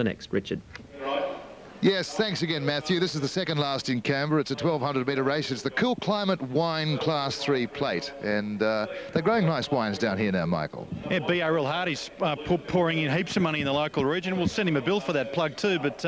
The next, Richard. Yes, thanks again, Matthew. This is the second last in Canberra. It's a 1,200-metre race. It's the Cool Climate Wine Class 3 plate. And they're growing nice wines down here now, Michael. Yeah, B.A. Real Hardy's pouring in heaps of money in the local region. We'll send him a bill for that plug too, but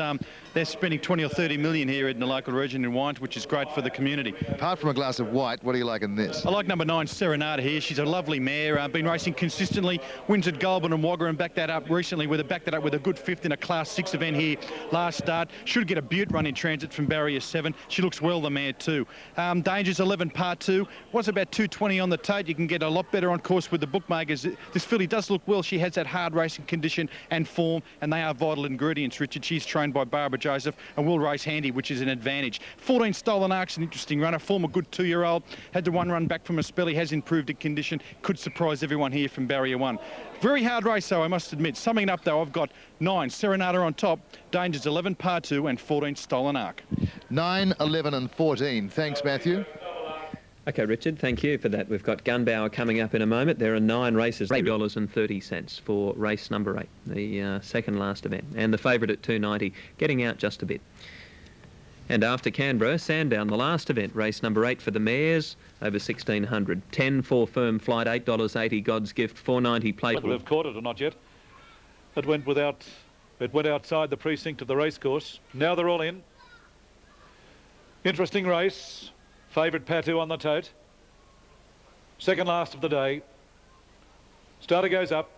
they're spending 20 or 30 million here in the local region in wines, which is great for the community. Apart from a glass of white, what do you like in this? I like number 9, Serenata here. She's a lovely mare, been racing consistently, wins at Goulburn and Wagga, and backed that up recently with a good 5th in a Class 6 event here last start. Should get a Butte run in transit from barrier 7. She looks well, the mare too. Dangers 11 Part 2. Was about 220 on the tote. You can get a lot better on course with the bookmakers. This filly does look well. She has that hard racing condition and form, and they are vital ingredients, Richard. She's trained by Barbara Joseph and will race handy, which is an advantage. 14 Stolen Ark's an interesting runner. Former good 2-year-old. Had the one run back from a spell. He has improved in condition. Could surprise everyone here from barrier 1. Very hard race, though, I must admit. Summing it up, though, I've got 9 Serenata on top, Dangers 11 Part 2, and 14 Stolen Ark. 9, 11 and 14. Thanks, Matthew. OK, Richard, thank you for that. We've got Gunbower coming up in a moment. There are 9 races, $8.30 for race number 8, the second last event. And the favourite at $2.90, getting out just a bit. And after Canberra, Sandown, the last event, race number 8 for the mares, over 1,600. 10 for Firm Flight, $8.80 God's Gift, $4.90 plate. Whether they've caught it or not yet. It went outside the precinct of the racecourse. Now they're all in. Interesting race. Favourite Patu on the tote. Second last of the day. Starter goes up.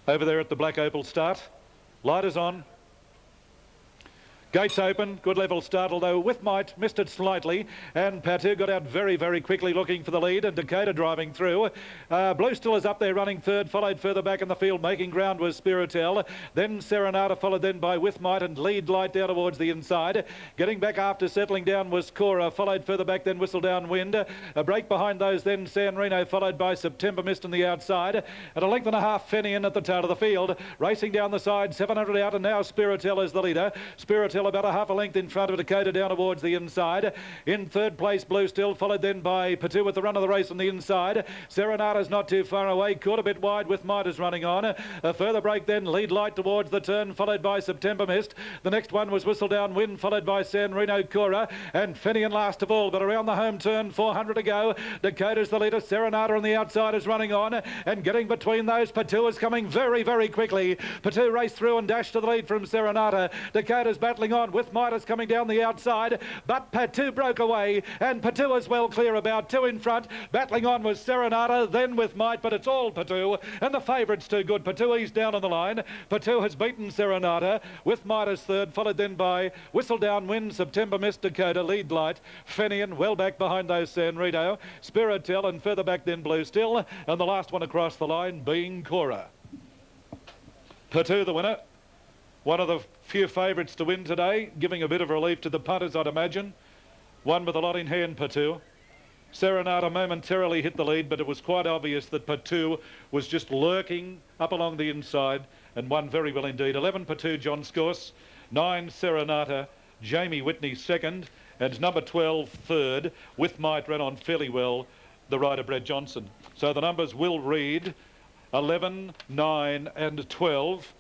Over there at the Black Opal start. Light is on. Gates open, good level start, although With Might missed it slightly, and Patu got out very, very quickly looking for the lead, and Dakota driving through. Blue Still is up there running third, followed further back in the field, making ground was Spiritel. Then Serenata, followed then by With Might, and Lead Light down towards the inside. Getting back after settling down was Cora, followed further back then Whistle Down Wind. A break behind those then San Reno, followed by September Mist on the outside. At a length and a half, Fenian at the tail of the field. Racing down the side, 700 out, and now Spiritel is the leader. Spiritel about a half a length in front of Dakota down towards the inside. In third place, Blue Still, followed then by Patu with the run of the race on the inside. Serenata's not too far away, caught a bit wide with Might is running on. A further break then, Lead Light towards the turn, followed by September Mist. The next one was Whistle Down Wind, followed by San Reno Cora, and Fenian last of all, but around the home turn, 400 to go. Dakota's the leader, Serenata on the outside is running on, and getting between those, Patu is coming very, very quickly. Patu raced through and dashed to the lead from Serenata. Dakota's battling on with Midas coming down the outside, but Patu broke away, and Patu is well clear, about 2 in front. Battling on was Serenata, then With Might, but it's all Patu, and the favourite's too good. Patu, he's down on the line. Patu has beaten Serenata. With Might is third, followed then by Whistle Down Wind, September Mist, Dakota, Lead Light, Fenian, well back behind those San Reno, Spiritel, and further back then Blue Still, and the last one across the line being Cora. Patu the winner. One of the few favourites to win today, giving a bit of relief to the punters, I'd imagine. One with a lot in hand, Patu. Serenata momentarily hit the lead, but it was quite obvious that Patu was just lurking up along the inside and won very well indeed. 11 Patu, John Scourse. 9 Serenata, Jamie Whitney second, and number 12 third. With Might ran on fairly well, the rider Brad Johnson. So the numbers will read 11, 9 and 12.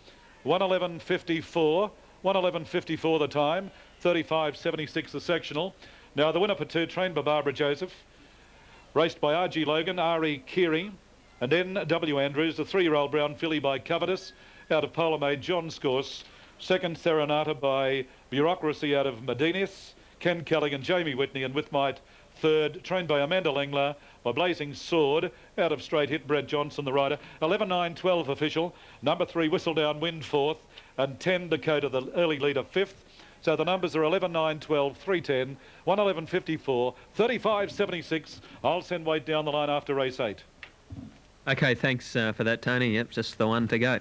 1:11.54, 1:11.54 the time, 35.76 the sectional. Now the winner Patu, trained by Barbara Joseph, raced by R.G. Logan, R.E. Keary, and N.W. Andrews, the 3-year-old brown filly by Covetous, out of Polar-Made John Scourse. Second Serenata by Bureaucracy out of Medinas, Ken Kelly and Jamie Whitney, and With Might third, trained by Amanda Lengler, by Blazing Sword, out of Straight Hit, Brad Johnson, the rider. 11, 9, 12 official. Number 3, Whistle Down Wind fourth, and 10, Dakota, the early leader, fifth. So the numbers are 11, 9, 12, 310, 1:11.54, 35.76. I'll send weight down the line after race 8. OK, thanks for that, Tony. Yep, just the one to go.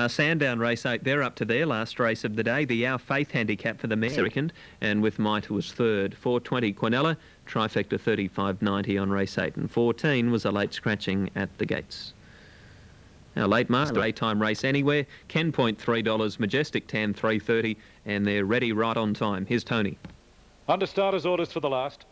Sandown race 8, they're up to their last race of the day. The Our Faith handicap for the mare second, and With Might was third. 4:20 Quinella, trifecta 35.90 on race 8, and 14 was a late scratching at the gates. Our late master, A-time race anywhere, Ken Point $3, Majestic Tan $3.30, and they're ready right on time. Here's Tony. Under starters orders for the last.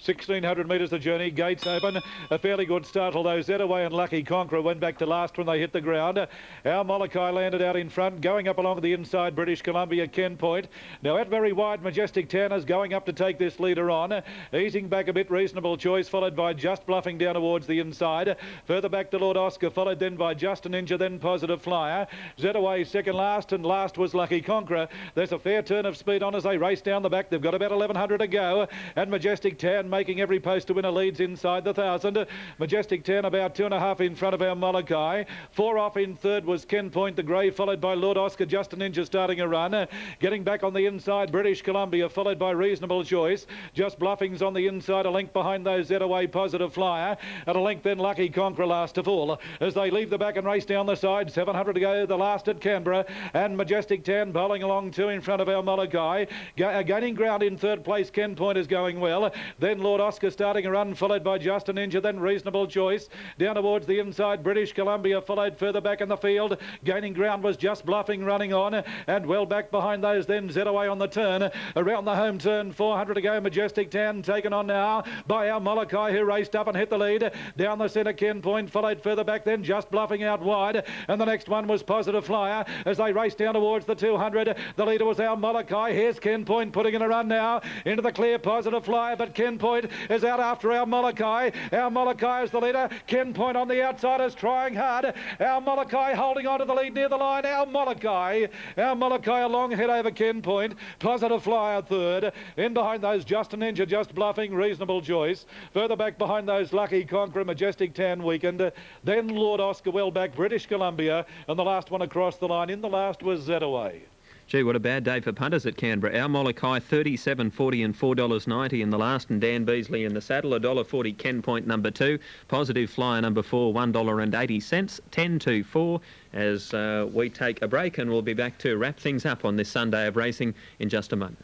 1,600 metres the journey, gates open. A fairly good start, although Zetaway and Lucky Conqueror went back to last when they hit the ground. Our Molokai landed out in front, going up along the inside, British Columbia, Ken Point. Now out very wide, Majestic Tanners going up to take this leader on. Easing back a bit, Reasonable Choice, followed by Just Bluffing down towards the inside. Further back to Lord Oscar, followed then by Just a Ninja, then Positive Flyer. Zetaway second last, and last was Lucky Conqueror. There's a fair turn of speed on as they race down the back. They've got about 1,100 to go, and Majestic Tan making every post to win a leads inside the 1,000. Majestic Tan about 2.5 in front of our Molokai. 4 off in third was Ken Point the Grey, followed by Lord Oscar, Just a Ninja starting a run. Getting back on the inside, British Columbia, followed by Reasonable Choice. Just Bluffing's on the inside, a length behind those Zetaway, Positive Flyer. At a length then Lucky Conqueror last of all. As they leave the back and race down the side, 700 to go, the last at Canberra. And Majestic Tan bowling along 2 in front of our Molokai. Gaining ground in third place, Ken Point is going well. Then Lord Oscar starting a run, followed by Just a Ninja, then Reasonable Choice. Down towards the inside, British Columbia, followed further back in the field. Gaining ground was Just Bluffing running on, and well back behind those then Zetaway on the turn. Around the home turn, 400 to go, Majestic Tan taken on now by our Molokai, who raced up and hit the lead. Down the centre, Ken Point, followed further back then Just Bluffing out wide, and the next one was Positive Flyer. As they raced down towards the 200, the leader was our Molokai. Here's Ken Point putting in a run now into the clear, Positive Flyer, but Ken Point is out after our Molokai. Our Molokai is the leader. Ken Point on the outside is trying hard. Our Molokai holding on to the lead near the line. Our Molokai a long head over Ken Point. Positive Flyer third. In behind those Just a Ninja, Just Bluffing, Reasonable Choice. Further back behind those Lucky Conqueror, Majestic Tan weakened. Then Lord Oscar well back, British Columbia, and the last one across the line. In the last was Zetaway. Gee, what a bad day for punters at Canberra. Our Molokai $37.40 and $4.90 in the last, and Dan Beasley in the saddle, $1.40 Ken Point number 2, Positive Flyer number 4, $1.80, 10-4 as we take a break, and we'll be back to wrap things up on this Sunday of racing in just a moment.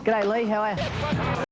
G'day Lee, how are you?